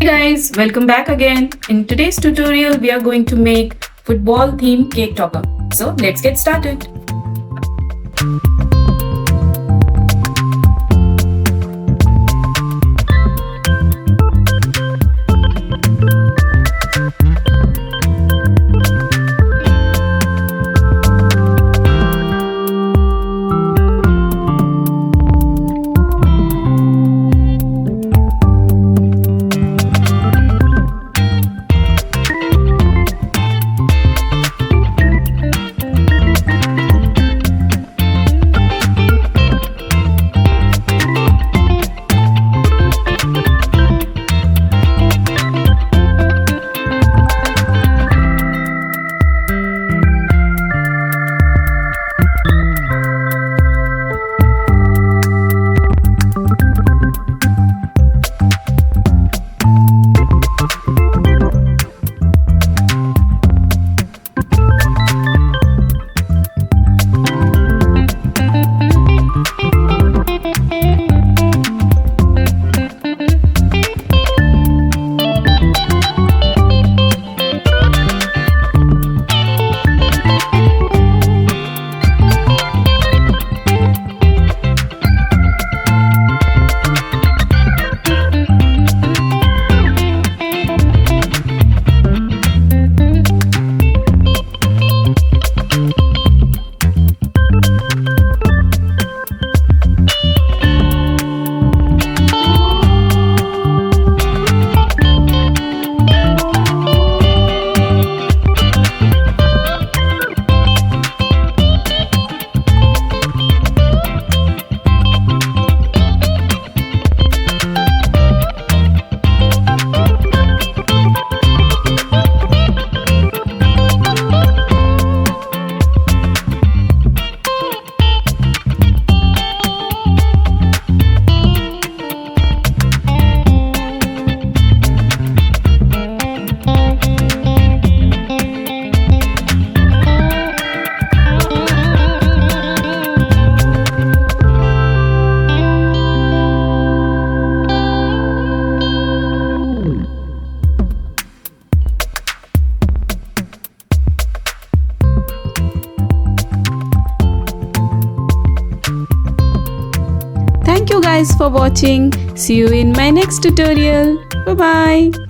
Hey guys, welcome back again. In today's tutorial, we are going to make football themed cake topper. So let's get started. Thank you guys for watching. See you in my next tutorial. Bye bye.